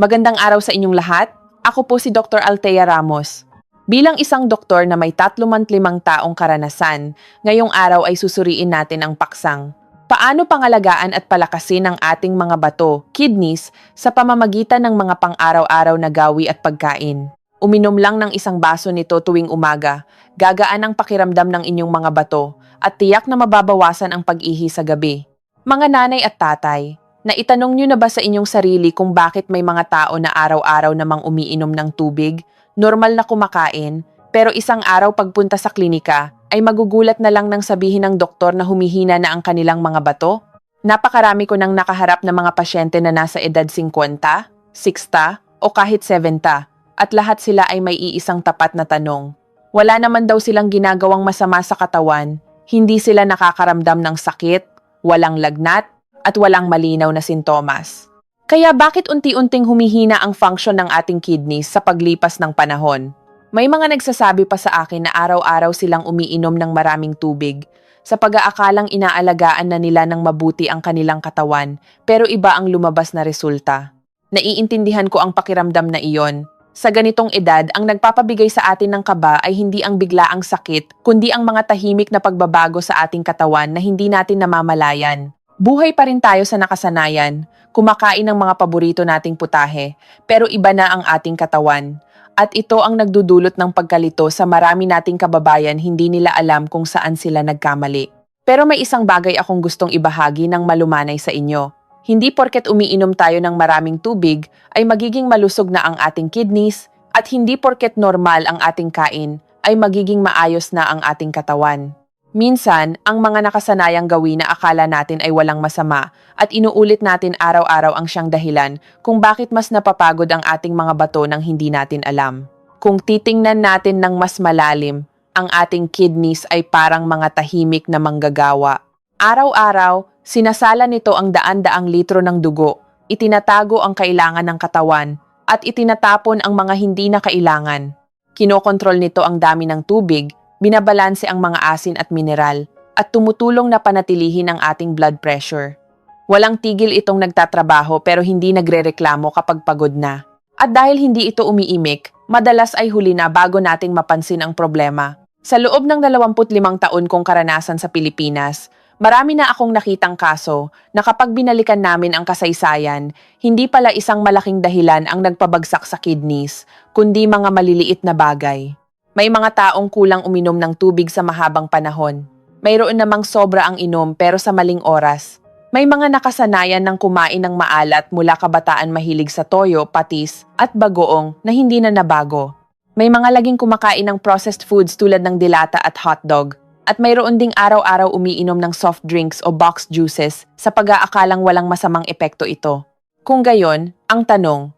Magandang araw sa inyong lahat. Ako po si Dr. Althea Ramos. Bilang isang doktor na may 35 taong karanasan, ngayong araw ay susuriin natin ang paksang. Paano pangalagaan at palakasin ang ating mga bato, kidneys, sa pamamagitan ng mga pang-araw-araw na gawi at pagkain? Uminom lang ng isang baso nito tuwing umaga, gagaan ang pakiramdam ng inyong mga bato, at tiyak na mababawasan ang pag-ihi sa gabi. Mga nanay at tatay, naitanong nyo na ba sa inyong sarili kung bakit may mga tao na araw-araw namang umiinom ng tubig, normal na kumakain, pero isang araw pagpunta sa klinika, ay magugulat na lang nang sabihin ng doktor na humihina na ang kanilang mga bato? Napakarami ko nang nakaharap na mga pasyente na nasa edad 50, 60 o kahit 70, at lahat sila ay may iisang tapat na tanong. Wala naman daw silang ginagawang masama sa katawan, hindi sila nakakaramdam ng sakit, walang lagnat, at walang malinaw na sintomas. Kaya bakit unti-unting humihina ang function ng ating kidneys sa paglipas ng panahon? May mga nagsasabi pa sa akin na araw-araw silang umiinom ng maraming tubig, sa pag-aakalang inaalagaan na nila ng mabuti ang kanilang katawan, pero iba ang lumabas na resulta. Naiintindihan ko ang pakiramdam na iyon. Sa ganitong edad, ang nagpapabigay sa atin ng kaba ay hindi ang biglaang sakit, kundi ang mga tahimik na pagbabago sa ating katawan na hindi natin namamalayan. Buhay pa rin tayo sa nakasanayan, kumakain ng mga paborito nating putahe, pero iba na ang ating katawan. At ito ang nagdudulot ng pagkalito sa marami nating kababayan, hindi nila alam kung saan sila nagkamali. Pero may isang bagay akong gustong ibahagi ng malumanay sa inyo. Hindi porket umiinom tayo ng maraming tubig ay magiging malusog na ang ating kidneys, at hindi porket normal ang ating kain ay magiging maayos na ang ating katawan. Minsan, ang mga nakasanayang gawin na akala natin ay walang masama at inuulit natin araw-araw ang siyang dahilan kung bakit mas napapagod ang ating mga bato nang hindi natin alam. Kung titingnan natin ng mas malalim, ang ating kidneys ay parang mga tahimik na manggagawa. Araw-araw, sinasala nito ang daan-daang litro ng dugo, itinatago ang kailangan ng katawan, at itinatapon ang mga hindi na kailangan. Kinokontrol nito ang dami ng tubig, binabalanse ang mga asin at mineral, at tumutulong na panatilihin ang ating blood pressure. Walang tigil itong nagtatrabaho pero hindi nagrereklamo kapag pagod na. At dahil hindi ito umiimik, madalas ay huli na bago nating mapansin ang problema. Sa loob ng 25 taon kong karanasan sa Pilipinas, marami na akong nakitang kaso na kapag binalikan namin ang kasaysayan, hindi pala isang malaking dahilan ang nagpabagsak sa kidneys, kundi mga maliliit na bagay. May mga taong kulang uminom ng tubig sa mahabang panahon. Mayroon namang sobra ang inom pero sa maling oras. May mga nakasanayan ng kumain ng maalat mula kabataan mahilig sa toyo, patis, at bagoong na hindi na nabago. May mga laging kumakain ng processed foods tulad ng dilata at hotdog. At mayroon ding araw-araw umiinom ng soft drinks o boxed juices sa pag-aakalang walang masamang epekto ito. Kung gayon, ang tanong,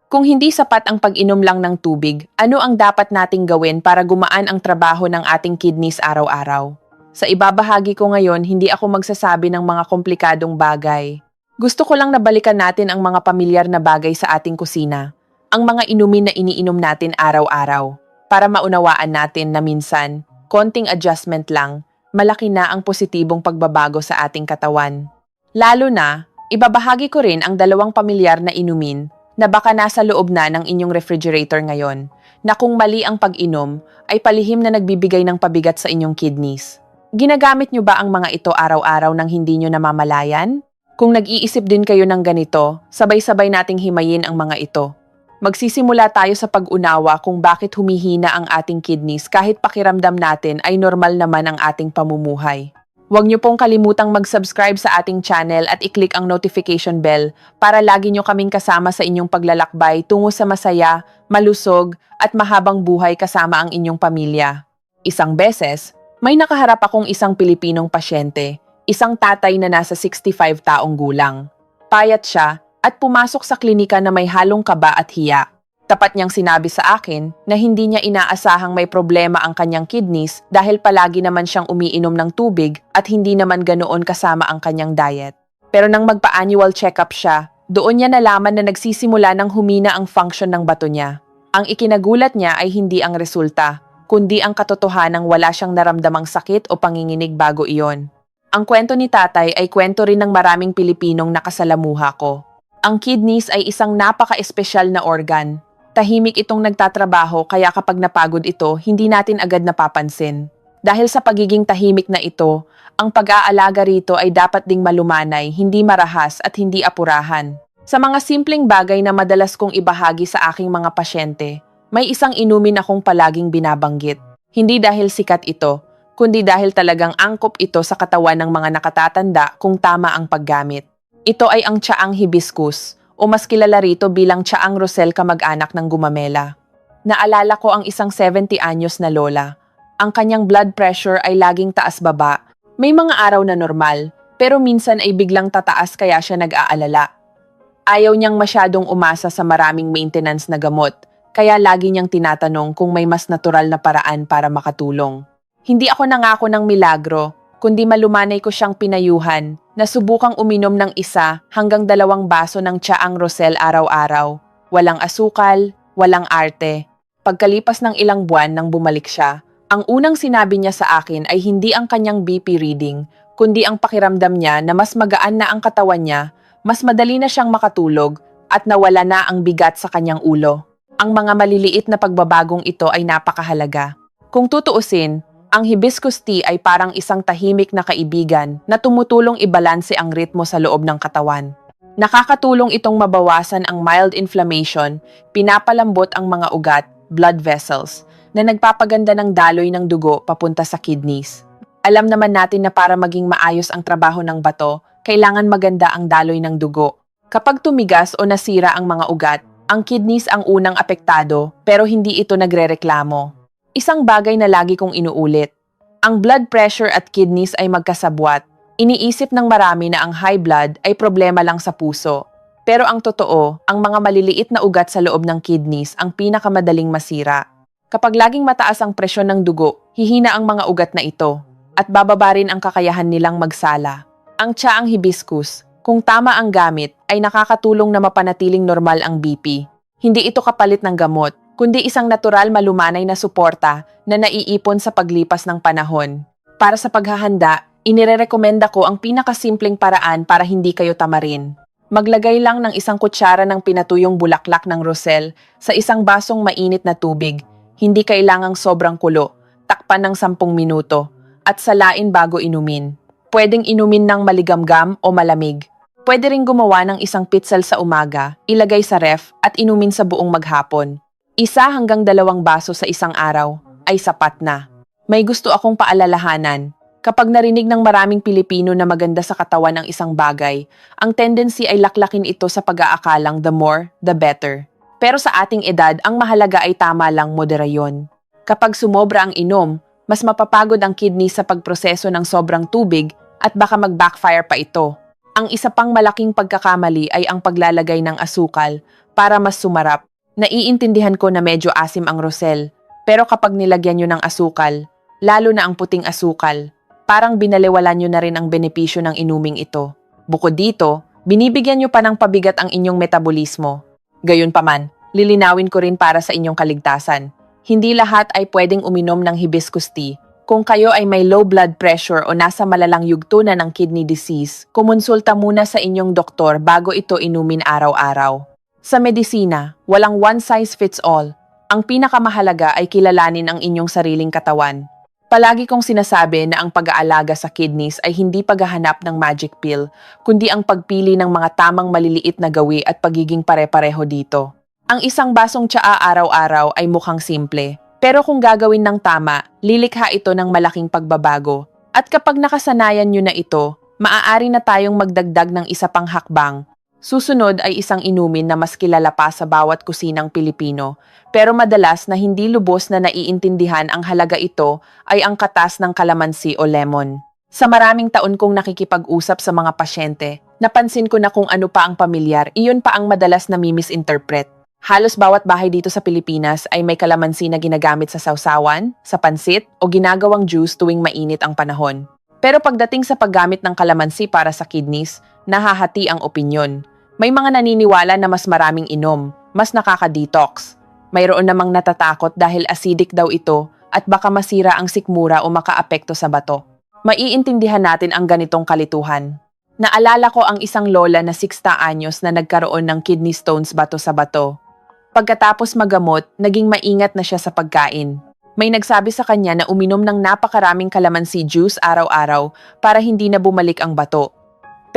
kung hindi sapat ang pag-inom lang ng tubig, ano ang dapat nating gawin para gumaan ang trabaho ng ating kidneys araw-araw? Sa ibabahagi ko ngayon, hindi ako magsasabi ng mga komplikadong bagay. Gusto ko lang nabalikan natin ang mga pamilyar na bagay sa ating kusina, ang mga inumin na iniinom natin araw-araw, para maunawaan natin na minsan, konting adjustment lang, malaki na ang positibong pagbabago sa ating katawan. Lalo na, ibabahagi ko rin ang 2 pamilyar na inumin na baka nasa loob na ng inyong refrigerator ngayon, na kung mali ang pag-inom, ay palihim na nagbibigay ng pabigat sa inyong kidneys. Ginagamit nyo ba ang mga ito araw-araw nang hindi nyo namamalayan? Kung nag-iisip din kayo ng ganito, sabay-sabay nating himayin ang mga ito. Magsisimula tayo sa pag-unawa kung bakit humihina ang ating kidneys kahit pakiramdam natin ay normal naman ang ating pamumuhay. Huwag niyo pong kalimutang mag-subscribe sa ating channel at i-click ang notification bell para lagi niyo kaming kasama sa inyong paglalakbay tungo sa masaya, malusog at mahabang buhay kasama ang inyong pamilya. Isang beses, may nakaharap akong isang Pilipinong pasyente, isang tatay na nasa 65 taong gulang. Payat siya at pumasok sa klinika na may halong kaba at hiya. Tapat niyang sinabi sa akin na hindi niya inaasahang may problema ang kanyang kidneys dahil palagi naman siyang umiinom ng tubig at hindi naman ganoon kasama ang kanyang diet. Pero nang magpa-annual check-up siya, doon niya nalaman na nagsisimula ng humina ang function ng bato niya. Ang ikinagulat niya ay hindi ang resulta, kundi ang katotohanang wala siyang naramdamang sakit o panginginig bago iyon. Ang kwento ni tatay ay kwento rin ng maraming Pilipinong nakasalamuha ko. Ang kidneys ay isang napaka-espesyal na organ. Tahimik itong nagtatrabaho kaya kapag napagod ito, hindi natin agad napapansin. Dahil sa pagiging tahimik na ito, ang pag-aalaga rito ay dapat ding malumanay, hindi marahas at hindi apurahan. Sa mga simpleng bagay na madalas kong ibahagi sa aking mga pasyente, may isang inumin akong palaging binabanggit. Hindi dahil sikat ito, kundi dahil talagang angkop ito sa katawan ng mga nakatatanda kung tama ang paggamit. Ito ay ang tsaang hibiscus, o mas kilala rito bilang tsaang rosel kamag-anak ng gumamela. Naalala ko ang isang 70 anyos na lola. Ang kanyang blood pressure ay laging taas-baba. May mga araw na normal, pero minsan ay biglang tataas kaya siya nag-aalala. Ayaw niyang masyadong umasa sa maraming maintenance na gamot, kaya lagi niyang tinatanong kung may mas natural na paraan para makatulong. Hindi ako nangako ng milagro, kundi malumanay ko siyang pinayuhan na subukang uminom ng 1 hanggang 2 baso ng tsaang rosel araw-araw. Walang asukal, walang arte. Pagkalipas ng ilang buwan nang bumalik siya, ang unang sinabi niya sa akin ay hindi ang kanyang BP reading, kundi ang pakiramdam niya na mas magaan na ang katawan niya, mas madali na siyang makatulog, at nawala na ang bigat sa kanyang ulo. Ang mga maliliit na pagbabagong ito ay napakahalaga. Kung tutuusin, ang hibiscus tea ay parang isang tahimik na kaibigan na tumutulong ibalanse ang ritmo sa loob ng katawan. Nakakatulong itong mabawasan ang mild inflammation, pinapalambot ang mga ugat, blood vessels, na nagpapaganda ng daloy ng dugo papunta sa kidneys. Alam naman natin na para maging maayos ang trabaho ng bato, kailangan maganda ang daloy ng dugo. Kapag tumigas o nasira ang mga ugat, ang kidneys ang unang apektado pero hindi ito nagrereklamo. Isang bagay na lagi kong inuulit. Ang blood pressure at kidneys ay magkasabwat. Iniisip ng marami na ang high blood ay problema lang sa puso. Pero ang totoo, ang mga maliliit na ugat sa loob ng kidneys ang pinakamadaling masira. Kapag laging mataas ang presyon ng dugo, hihina ang mga ugat na ito at bababa rin ang kakayahan nilang magsala. Ang tsaang hibiscus, kung tama ang gamit, ay nakakatulong na mapanatiling normal ang BP. Hindi ito kapalit ng gamot, kundi isang natural malumanay na suporta na naiipon sa paglipas ng panahon. Para sa paghahanda, inirerekomenda ko ang pinakasimpleng paraan para hindi kayo tamarin. Maglagay lang ng 1 kutsara ng pinatuyong bulaklak ng rosel sa isang basong mainit na tubig. Hindi kailangang sobrang kulo, takpan ng 10 minuto, at salain bago inumin. Pwedeng inumin ng maligamgam o malamig. Pwede ring gumawa ng 1 pitsal sa umaga, ilagay sa ref at inumin sa buong maghapon. 1 hanggang 2 baso sa isang araw ay sapat na. May gusto akong paalalahanan. Kapag narinig ng maraming Pilipino na maganda sa katawan ang isang bagay, ang tendency ay laklakin ito sa pag-aakalang the more, the better. Pero sa ating edad, ang mahalaga ay tama lang moderasyon. Kapag sumobra ang inom, mas mapapagod ang kidney sa pagproseso ng sobrang tubig at baka mag-backfire pa ito. Ang isa pang malaking pagkakamali ay ang paglalagay ng asukal para mas sumarap. Naiintindihan ko na medyo asim ang rosel, pero kapag nilagyan nyo ng asukal, lalo na ang puting asukal, parang binaliwalan nyo na rin ang benepisyo ng inuming ito. Bukod dito, binibigyan nyo pa ng pabigat ang inyong metabolismo. Gayunpaman, lilinawin ko rin para sa inyong kaligtasan. Hindi lahat ay pwedeng uminom ng hibiscus tea. Kung kayo ay may low blood pressure o nasa malalang yugto na ng kidney disease, kumonsulta muna sa inyong doktor bago ito inumin araw-araw. Sa medisina, walang one size fits all. Ang pinakamahalaga ay kilalanin ang inyong sariling katawan. Palagi kong sinasabi na ang pag-aalaga sa kidneys ay hindi paghahanap ng magic pill, kundi ang pagpili ng mga tamang maliliit na gawi at pagiging pare-pareho dito. Ang 1 basong tsaa araw-araw ay mukhang simple, pero kung gagawin ng tama, lilikha ito ng malaking pagbabago. At kapag nakasanayan nyo na ito, maaari na tayong magdagdag ng 1 pang hakbang. Susunod ay isang inumin na mas kilala pa sa bawat kusinang Pilipino, pero madalas na hindi lubos na naiintindihan ang halaga ito ay ang katas ng kalamansi o lemon. Sa maraming taon kong nakikipag-usap sa mga pasyente, napansin ko na kung ano pa ang pamilyar, iyon pa ang madalas na mi-misinterpret. Halos bawat bahay dito sa Pilipinas ay may kalamansi na ginagamit sa sawsawan, sa pansit, o ginagawang juice tuwing mainit ang panahon. Pero pagdating sa paggamit ng kalamansi para sa kidneys, nahahati ang opinyon. May mga naniniwala na mas maraming inom, mas nakaka-detox. Mayroon namang natatakot dahil acidic daw ito at baka masira ang sikmura o makaapekto sa bato. Maiintindihan natin ang ganitong kalituhan. Naalala ko ang isang lola na 60 anyos na nagkaroon ng kidney stones bato sa bato. Pagkatapos magamot, naging maingat na siya sa pagkain. May nagsabi sa kanya na uminom ng napakaraming kalamansi juice araw-araw para hindi na bumalik ang bato.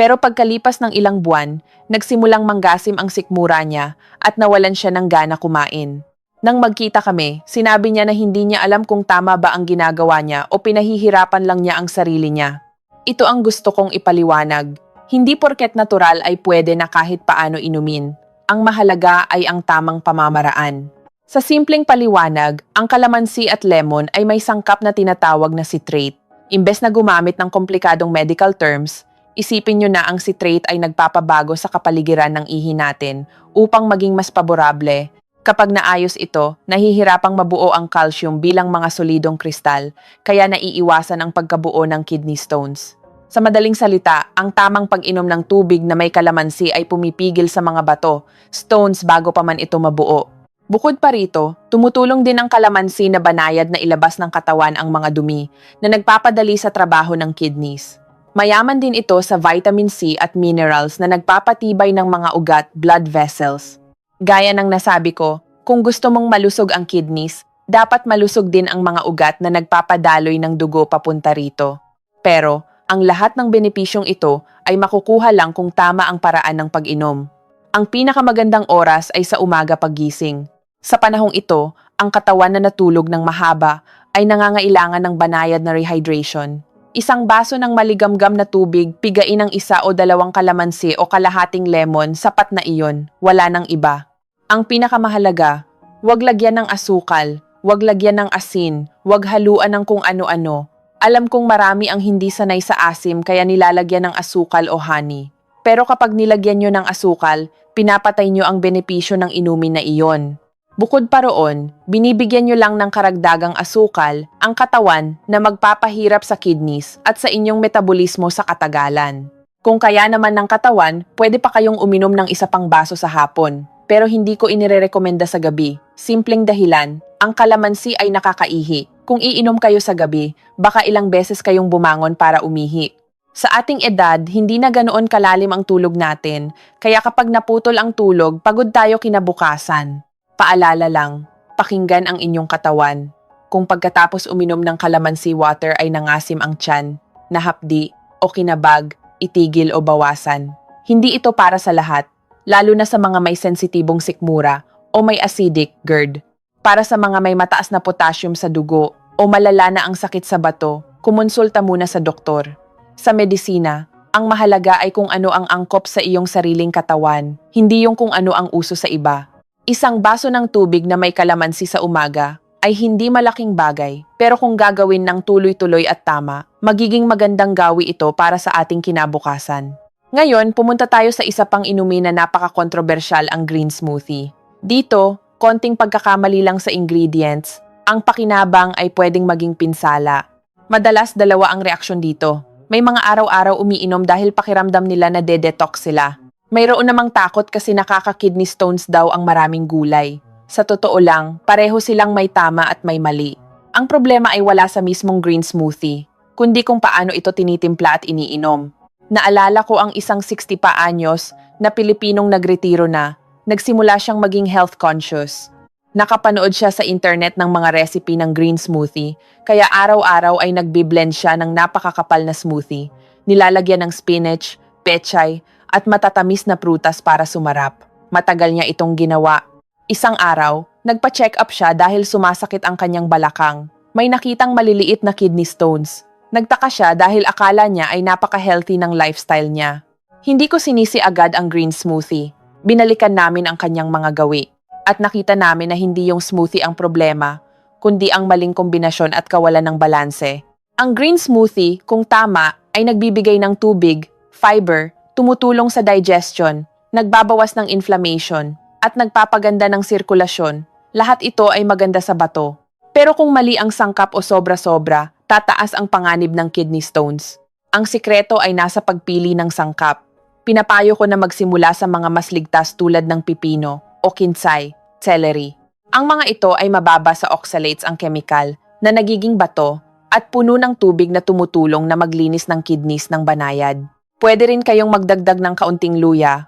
Pero pagkalipas ng ilang buwan, nagsimulang manggasim ang sikmura niya at nawalan siya ng gana kumain. Nang magkita kami, sinabi niya na hindi niya alam kung tama ba ang ginagawa niya o pinahihirapan lang niya ang sarili niya. Ito ang gusto kong ipaliwanag. Hindi porket natural ay pwede na kahit paano inumin. Ang mahalaga ay ang tamang pamamaraan. Sa simpleng paliwanag, ang kalamansi at lemon ay may sangkap na tinatawag na citrate. Imbes na gumamit ng komplikadong medical terms, isipin nyo na ang citrate ay nagpapabago sa kapaligiran ng ihi natin upang maging mas paborable. Kapag naayos ito, nahihirapang mabuo ang calcium bilang mga solidong kristal, kaya naiiwasan ang pagkabuo ng kidney stones. Sa madaling salita, ang tamang pag-inom ng tubig na may kalamansi ay pumipigil sa mga bato, stones bago pa man ito mabuo. Bukod pa rito, tumutulong din ang kalamansi na banayad na ilabas ng katawan ang mga dumi na nagpapadali sa trabaho ng kidneys. Mayaman din ito sa vitamin C at minerals na nagpapatibay ng mga ugat, blood vessels. Gaya ng nasabi ko, kung gusto mong malusog ang kidneys, dapat malusog din ang mga ugat na nagpapadaloy ng dugo papunta rito. Pero, ang lahat ng benepisyong ito ay makukuha lang kung tama ang paraan ng pag-inom. Ang pinakamagandang oras ay sa umaga paggising. Sa panahong ito, ang katawan na natulog ng mahaba ay nangangailangan ng banayad na rehydration. Isang baso ng maligamgam na tubig, pigain ng 1 o 2 kalamansi o kalahating lemon, sapat na iyon, wala nang iba. Ang pinakamahalaga, huwag lagyan ng asukal, huwag lagyan ng asin, huwag haluan ng kung ano-ano. Alam kong marami ang hindi sanay sa asim kaya nilalagyan ng asukal o honey. Pero kapag nilagyan nyo ng asukal, pinapatay nyo ang benepisyo ng inumin na iyon. Bukod pa roon, binibigyan nyo lang ng karagdagang asukal ang katawan na magpapahirap sa kidneys at sa inyong metabolismo sa katagalan. Kung kaya naman ng katawan, pwede pa kayong uminom ng 1 pang baso sa hapon. Pero hindi ko inirerekomenda sa gabi. Simpleng dahilan, ang kalamansi ay nakakaihi. Kung iinom kayo sa gabi, baka ilang beses kayong bumangon para umihi. Sa ating edad, hindi na ganoon kalalim ang tulog natin, kaya kapag naputol ang tulog, pagod tayo kinabukasan. Paalala lang, pakinggan ang inyong katawan. Kung pagkatapos uminom ng kalamansi water ay nangasim ang tiyan, nahapdi o kinabag, itigil o bawasan. Hindi ito para sa lahat, lalo na sa mga may sensitibong sikmura o may acidic GERD. Para sa mga may mataas na potassium sa dugo o malala na ang sakit sa bato, kumonsulta muna sa doktor. Sa medisina, ang mahalaga ay kung ano ang angkop sa iyong sariling katawan, hindi yung kung ano ang uso sa iba. Isang baso ng tubig na may kalamansi sa umaga ay hindi malaking bagay, pero kung gagawin ng tuloy-tuloy at tama, magiging magandang gawi ito para sa ating kinabukasan. Ngayon, pumunta tayo sa isa pang inumin na napaka-kontrobersyal, ang green smoothie. Dito, konting pagkakamali lang sa ingredients, ang pakinabang ay pwedeng maging pinsala. Madalas 2 ang reaksyon dito. May mga araw-araw umiinom dahil pakiramdam nila na de-detox sila. Mayroon namang takot kasi nakaka-kidney stones daw ang maraming gulay. Sa totoo lang, pareho silang may tama at may mali. Ang problema ay wala sa mismong green smoothie, kundi kung paano ito tinitimpla at iniinom. Naalala ko ang isang 60 pa anyos na Pilipinong nagretiro na, nagsimula siyang maging health conscious. Nakapanood siya sa internet ng mga recipe ng green smoothie, kaya araw-araw ay nagbi-blend siya ng napakakapal na smoothie. Nilalagyan ng spinach, pechay, at matatamis na prutas para sumarap. Matagal niya itong ginawa. Isang araw, nagpa-check up siya dahil sumasakit ang kanyang balakang. May nakitang maliliit na kidney stones. Nagtaka siya dahil akala niya ay napaka-healthy ng lifestyle niya. Hindi ko sinisi agad ang green smoothie. Binalikan namin ang kanyang mga gawi. At nakita namin na hindi yung smoothie ang problema, kundi ang maling kombinasyon at kawalan ng balanse. Ang green smoothie, kung tama, ay nagbibigay ng tubig, fiber, tumutulong sa digestion, nagbabawas ng inflammation, at nagpapaganda ng sirkulasyon. Lahat ito ay maganda sa bato. Pero kung mali ang sangkap o sobra-sobra, tataas ang panganib ng kidney stones. Ang sikreto ay nasa pagpili ng sangkap. Pinapayo ko na magsimula sa mga mas ligtas tulad ng pipino o kinsay, celery. Ang mga ito ay mababa sa oxalates ang kemikal na nagiging bato at puno ng tubig na tumutulong na maglinis ng kidneys ng banayad. Pwede rin kayong magdagdag ng kaunting luya,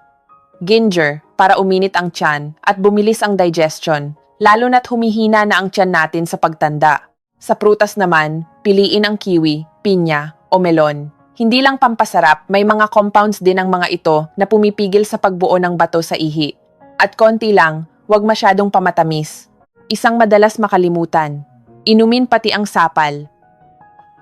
ginger, para uminit ang tiyan at bumilis ang digestion, lalo na't humihina na ang tiyan natin sa pagtanda. Sa prutas naman, piliin ang kiwi, pinya o melon. Hindi lang pampasarap, may mga compounds din ang mga ito na pumipigil sa pagbuo ng bato sa ihi. At konti lang, huwag masyadong pamatamis. Isang madalas makalimutan, inumin pati ang sapal.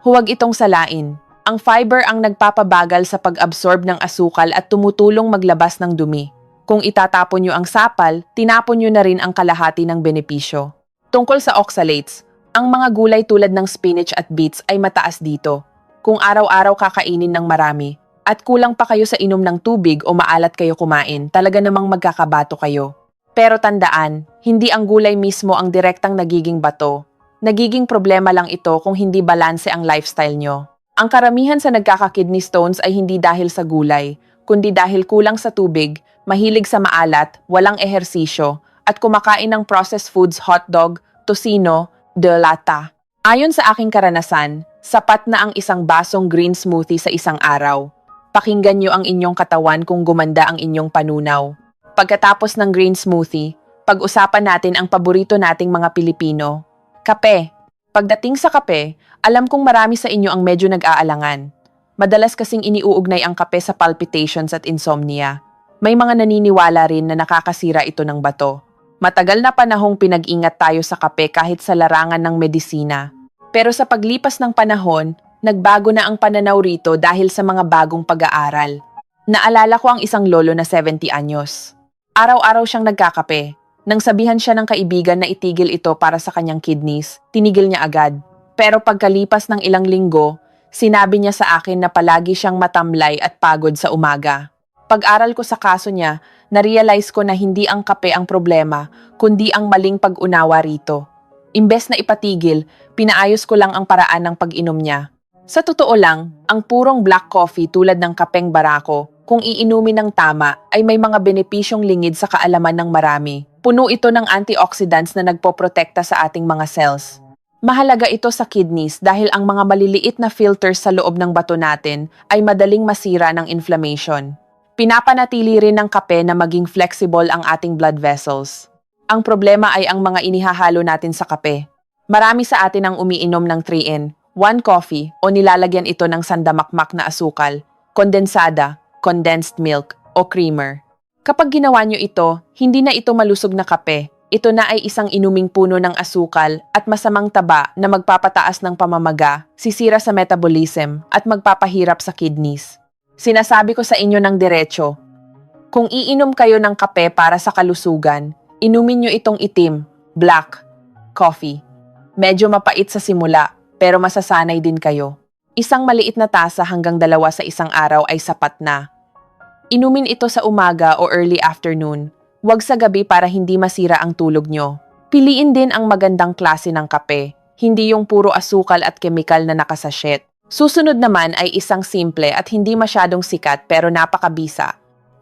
Huwag itong salain. Ang fiber ang nagpapabagal sa pag-absorb ng asukal at tumutulong maglabas ng dumi. Kung itatapon nyo ang sapal, tinapon nyo na rin ang kalahati ng benepisyo. Tungkol sa oxalates, ang mga gulay tulad ng spinach at beets ay mataas dito. Kung araw-araw kakainin ng marami, at kulang pa kayo sa inom ng tubig o maalat kayo kumain, talaga namang magkakabato kayo. Pero tandaan, hindi ang gulay mismo ang direktang nagiging bato. Nagiging problema lang ito kung hindi balanse ang lifestyle nyo. Ang karamihan sa nagkaka-kidney stones ay hindi dahil sa gulay, kundi dahil kulang sa tubig, mahilig sa maalat, walang ehersisyo, at kumakain ng processed foods, hotdog, tocino, delata. Ayon sa aking karanasan, sapat na ang isang basong green smoothie sa isang araw. Pakinggan nyo ang inyong katawan kung gumanda ang inyong panunaw. Pagkatapos ng green smoothie, pag-usapan natin ang paborito nating mga Pilipino. Kape. Pagdating sa kape, alam kong marami sa inyo ang medyo nag-aalangan. Madalas kasing iniuugnay ang kape sa palpitations at insomnia. May mga naniniwala rin na nakakasira ito ng bato. Matagal na panahong pinag-ingat tayo sa kape kahit sa larangan ng medisina. Pero sa paglipas ng panahon, nagbago na ang pananaw rito dahil sa mga bagong pag-aaral. Naalala ko ang isang lolo na 70 anyos. Araw-araw siyang nagkakape. Nang sabihan siya ng kaibigan na itigil ito para sa kanyang kidneys, tinigil niya agad. Pero pagkalipas ng ilang linggo, sinabi niya sa akin na palagi siyang matamlay at pagod sa umaga. Pag-aral ko sa kaso niya, na-realize ko na hindi ang kape ang problema, kundi ang maling pag-unawa rito. Imbes na ipatigil, pinaayos ko lang ang paraan ng pag-inom niya. Sa totoo lang, ang purong black coffee tulad ng kapeng barako, kung iinumin ng tama, ay may mga benepisyong lingid sa kaalaman ng marami. Puno ito ng antioxidants na nagpoprotekta sa ating mga cells. Mahalaga ito sa kidneys dahil ang mga maliliit na filters sa loob ng bato natin ay madaling masira ng inflammation. Pinapanatili rin ng kape na maging flexible ang ating blood vessels. Ang problema ay ang mga inihahalo natin sa kape. Marami sa atin ang umiinom ng 3-in, 1 coffee o nilalagyan ito ng sandamakmak na asukal, kondensada, condensed milk o creamer. Kapag ginawa nyo ito, hindi na ito malusog na kape. Ito na ay isang inuming puno ng asukal at masamang taba na magpapataas ng pamamaga, sisira sa metabolism at magpapahirap sa kidneys. Sinasabi ko sa inyo ng diretso, kung iinom kayo ng kape para sa kalusugan, inumin nyo itong itim, black, coffee. Medyo mapait sa simula, pero masasanay din kayo. Isang maliit na tasa hanggang 2 sa isang araw ay sapat na. Inumin ito sa umaga o early afternoon. Huwag sa gabi para hindi masira ang tulog nyo. Piliin din ang magandang klase ng kape, hindi yung puro asukal at kemikal na nakasachet. Susunod naman ay isang simple at hindi masyadong sikat pero napakabisa.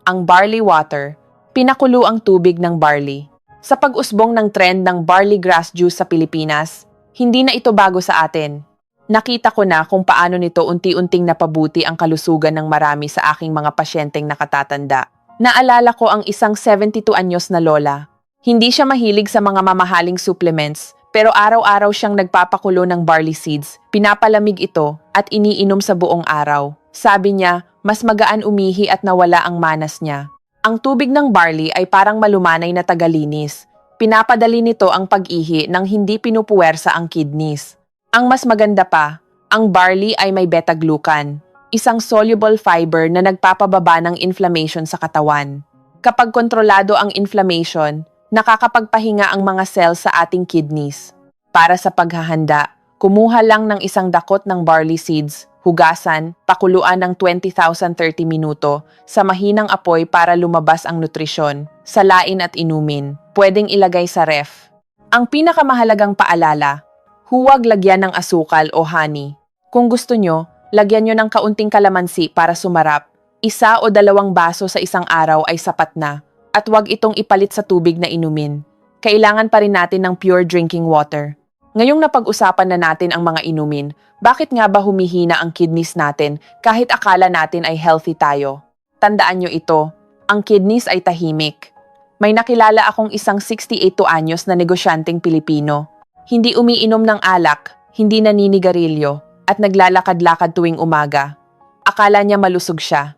Ang barley water. Pinakulo ang tubig ng barley. Sa pag-usbong ng trend ng barley grass juice sa Pilipinas, hindi na ito bago sa atin. Nakita ko na kung paano nito unti-unting napabuti ang kalusugan ng marami sa aking mga pasyenteng nakatatanda. Naalala ko ang isang 72 anyos na lola. Hindi siya mahilig sa mga mamahaling supplements, pero araw-araw siyang nagpapakulo ng barley seeds, pinapalamig ito at iniinom sa buong araw. Sabi niya, mas magaan umihi at nawala ang manas niya. Ang tubig ng barley ay parang malumanay na tagalinis. Pinapadali nito ang pag-ihi nang hindi pinupuwersa ang kidneys. Ang mas maganda pa, ang barley ay may beta-glucan, isang soluble fiber na nagpapababa ng inflammation sa katawan. Kapag kontrolado ang inflammation, nakakapagpahinga ang mga cells sa ating kidneys. Para sa paghahanda, kumuha lang ng isang dakot ng barley seeds, hugasan, pakuluan ng 20,030 minuto sa mahinang apoy para lumabas ang nutrisyon, salain at inumin. Pwedeng ilagay sa ref. Ang pinakamahalagang paalala, huwag lagyan ng asukal o honey. Kung gusto nyo, lagyan nyo ng kaunting kalamansi para sumarap. 1 o 2 baso sa isang araw ay sapat na. At huwag itong ipalit sa tubig na inumin. Kailangan pa rin natin ng pure drinking water. Ngayong napag-usapan na natin ang mga inumin, bakit nga ba humihina ang kidneys natin kahit akala natin ay healthy tayo? Tandaan nyo ito, ang kidneys ay tahimik. May nakilala akong isang 68 anyos na negosyanteng Pilipino. Hindi umiinom ng alak, hindi naninigarilyo, at naglalakad-lakad tuwing umaga. Akala niya malusog siya.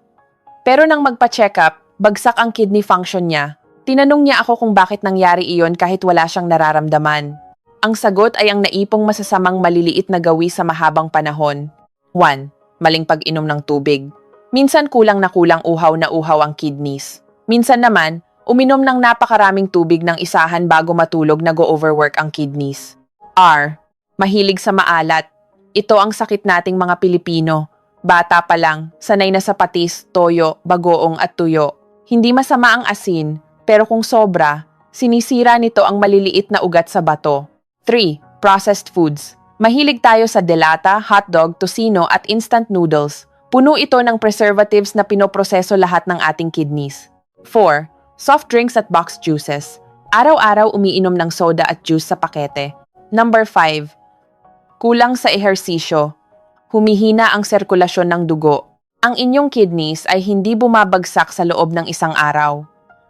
Pero nang magpa-check up, bagsak ang kidney function niya. Tinanong niya ako kung bakit nangyari iyon kahit wala siyang nararamdaman. Ang sagot ay ang naipong masasamang maliliit na gawi sa mahabang panahon. 1. Maling pag-inom ng tubig. Minsan kulang na kulang uhaw na uhaw ang kidneys. Minsan naman, uminom ng napakaraming tubig ng isahan bago matulog na go-overwork ang kidneys. R. Mahilig sa maalat. Ito ang sakit nating mga Pilipino. Bata pa lang, sanay na sa patis, toyo, bagoong at tuyo. Hindi masama ang asin, pero kung sobra, sinisira nito ang maliliit na ugat sa bato. 3. Processed foods. Mahilig tayo sa delata, hotdog, tocino at instant noodles. Puno ito ng preservatives na pinoproseso lahat ng ating kidneys. 4. Soft drinks at box juices. Araw-araw umiinom ng soda at juice sa pakete. Number 5. Kulang sa ehersisyo. Humihina ang sirkulasyon ng dugo. Ang inyong kidneys ay hindi bumabagsak sa loob ng isang araw.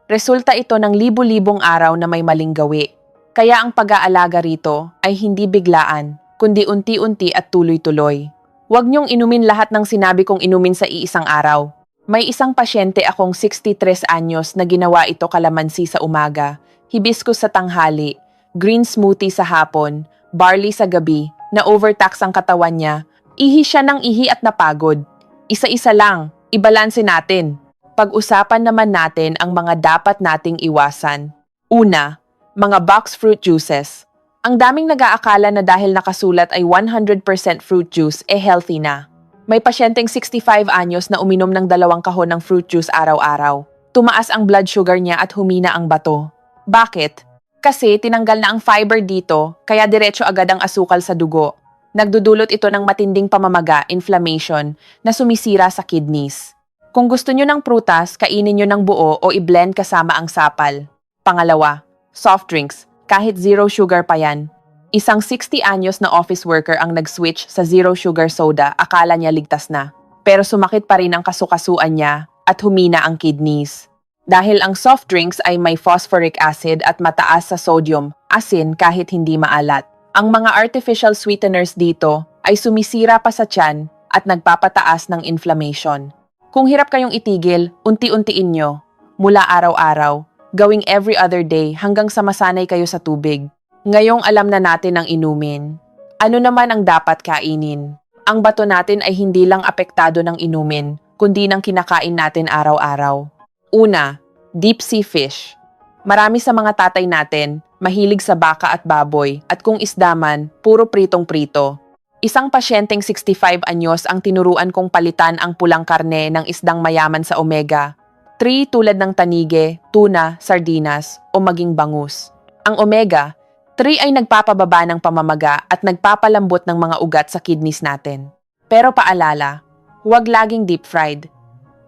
Resulta ito ng libu-libong araw na may maling gawi. Kaya ang pag-aalaga rito ay hindi biglaan, kundi unti-unti at tuloy-tuloy. Huwag niyong inumin lahat ng sinabi kong inumin sa iisang araw. May isang pasyente akong 63 anyos na ginawa ito kalamansi sa umaga, hibiscus sa tanghali, green smoothie sa hapon, barley sa gabi, na overtax ang katawan niya, ihi siya ng ihi at napagod. Isa-isa lang, ibalanse natin. Pag-usapan naman natin ang mga dapat nating iwasan. Una, mga box fruit juices. Ang daming nag-aakala na dahil nakasulat ay 100% fruit juice healthy na. May pasyenteng 65 anyos na uminom ng 2 kahon ng fruit juice araw-araw. Tumaas ang blood sugar niya at humina ang bato. Bakit? Kasi tinanggal na ang fiber dito, kaya diretso agad ang asukal sa dugo. Nagdudulot ito ng matinding pamamaga, inflammation, na sumisira sa kidneys. Kung gusto nyo ng prutas, kainin nyo ng buo o i-blend kasama ang sapal. Pangalawa, soft drinks, kahit zero sugar pa yan. Isang 60 anyos na office worker ang nag-switch sa zero sugar soda, akala niya ligtas na. Pero sumakit pa rin ang kasukasuan niya at humina ang kidneys. Dahil ang soft drinks ay may phosphoric acid at mataas sa sodium, asin kahit hindi maalat. Ang mga artificial sweeteners dito ay sumisira pa sa tiyan at nagpapataas ng inflammation. Kung hirap kayong itigil, unti-untiin nyo. Mula araw-araw, gawing every other day hanggang sa masanay kayo sa tubig. Ngayong alam na natin ang inumin. Ano naman ang dapat kainin? Ang bato natin ay hindi lang apektado ng inumin, kundi ng kinakain natin araw-araw. Una, deep sea fish. Marami sa mga tatay natin, mahilig sa baka at baboy, at kung isda man, puro pritong-prito. Isang pasyenteng 65 anyos ang tinuruan kong palitan ang pulang karne ng isdang mayaman sa omega. 3 tulad ng tanige, tuna, sardinas, o maging bangus. Ang omega, 3 ay nagpapababa ng pamamaga at nagpapalambot ng mga ugat sa kidneys natin. Pero paalala, huwag laging deep fried.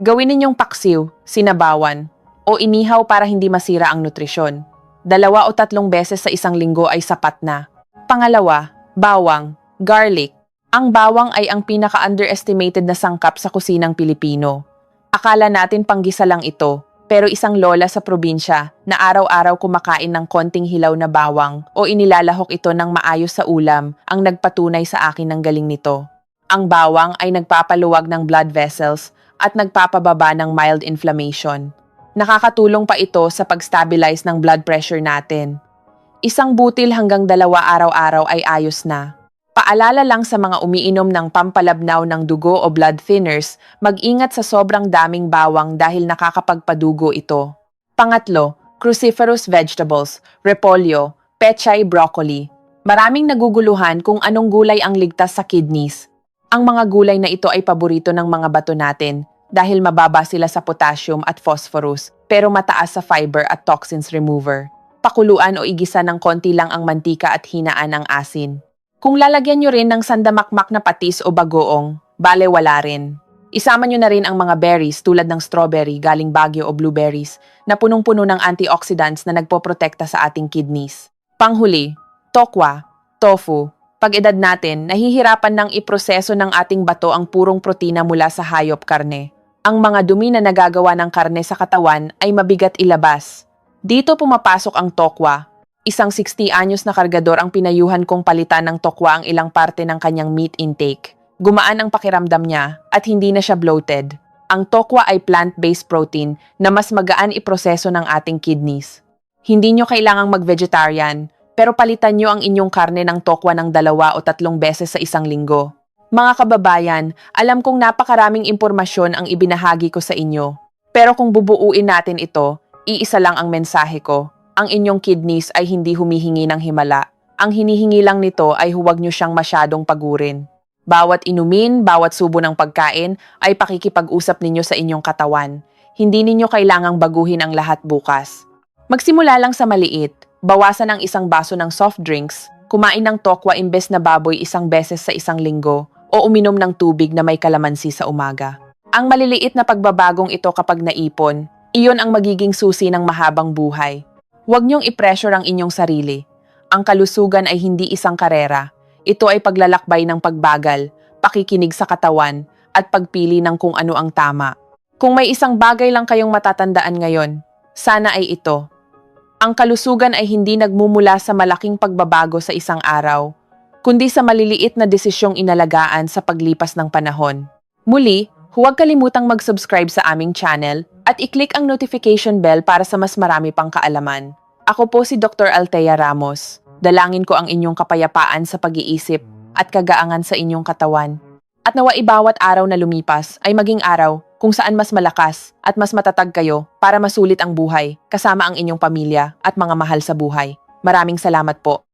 Gawin ninyong paksiw, sinabawan, o inihaw para hindi masira ang nutrisyon. 2 o 3 beses sa isang linggo ay sapat na. Pangalawa, bawang. Garlic. Ang bawang ay ang pinaka-underestimated na sangkap sa kusinang Pilipino. Akala natin panggisa lang ito, pero isang lola sa probinsya na araw-araw kumakain ng konting hilaw na bawang o inilalahok ito ng maayos sa ulam ang nagpatunay sa akin ng galing nito. Ang bawang ay nagpapaluwag ng blood vessels at nagpapababa ng mild inflammation. Nakakatulong pa ito sa pag-stabilize ng blood pressure natin. Isang butil hanggang 2 araw-araw ay ayos na. Paalala lang sa mga umiinom ng pampalabnaw ng dugo o blood thinners, mag-ingat sa sobrang daming bawang dahil nakakapagpadugo ito. Pangatlo, cruciferous vegetables, repolyo, pechay, broccoli. Maraming naguguluhan kung anong gulay ang ligtas sa kidneys. Ang mga gulay na ito ay paborito ng mga bato natin dahil mababa sila sa potassium at phosphorus pero mataas sa fiber at toxins remover. Pakuluan o igisa ng konti lang ang mantika at hinaan ang asin. Kung lalagyan nyo rin ng sandamakmak na patis o bagoong, bale wala rin. Isama nyo na rin ang mga berries tulad ng strawberry galing Baguio o blueberries na punong-puno ng antioxidants na nagpoprotekta sa ating kidneys. Panghuli, tokwa. Tofu. Pag edad natin, nahihirapan ng iproseso ng ating bato ang purong protina mula sa hayop karne. Ang mga dumi na nagagawa ng karne sa katawan ay mabigat ilabas. Dito pumapasok ang tokwa. Isang 60 anyos na kargador ang pinayuhan kong palitan ng tokwa ang ilang parte ng kanyang meat intake. Gumaan ang pakiramdam niya at hindi na siya bloated. Ang tokwa ay plant-based protein na mas magaan iproseso ng ating kidneys. Hindi nyo kailangang mag-vegetarian, pero palitan nyo ang inyong karne ng tokwa ng 2 o 3 beses sa isang linggo. Mga kababayan, alam kong napakaraming impormasyon ang ibinahagi ko sa inyo. Pero kung bubuuin natin ito, iisa lang ang mensahe ko. Ang inyong kidneys ay hindi humihingi ng himala. Ang hinihingi lang nito ay huwag nyo siyang masyadong pagurin. Bawat inumin, bawat subo ng pagkain ay pakikipag-usap ninyo sa inyong katawan. Hindi ninyo kailangang baguhin ang lahat bukas. Magsimula lang sa maliit. Bawasan ang 1 baso ng soft drinks, kumain ng tokwa imbes na baboy 1 beses sa isang linggo, o uminom ng tubig na may kalamansi sa umaga. Ang maliliit na pagbabagong ito kapag naipon, iyon ang magiging susi ng mahabang buhay. Huwag niyong i-pressure ang inyong sarili. Ang kalusugan ay hindi isang karera. Ito ay paglalakbay ng pagbagal, pakikinig sa katawan, at pagpili ng kung ano ang tama. Kung may isang bagay lang kayong matatandaan ngayon, sana ay ito. Ang kalusugan ay hindi nagmumula sa malaking pagbabago sa isang araw, kundi sa maliliit na desisyong inalagaan sa paglipas ng panahon. Muli, huwag kalimutang mag-subscribe sa aming channel at i-click ang notification bell para sa mas marami pang kaalaman. Ako po si Dr. Althea Ramos. Dalangin ko ang inyong kapayapaan sa pag-iisip at kagaangan sa inyong katawan. At nawa bawat araw na lumipas ay maging araw kung saan mas malakas at mas matatag kayo para masulit ang buhay kasama ang inyong pamilya at mga mahal sa buhay. Maraming salamat po.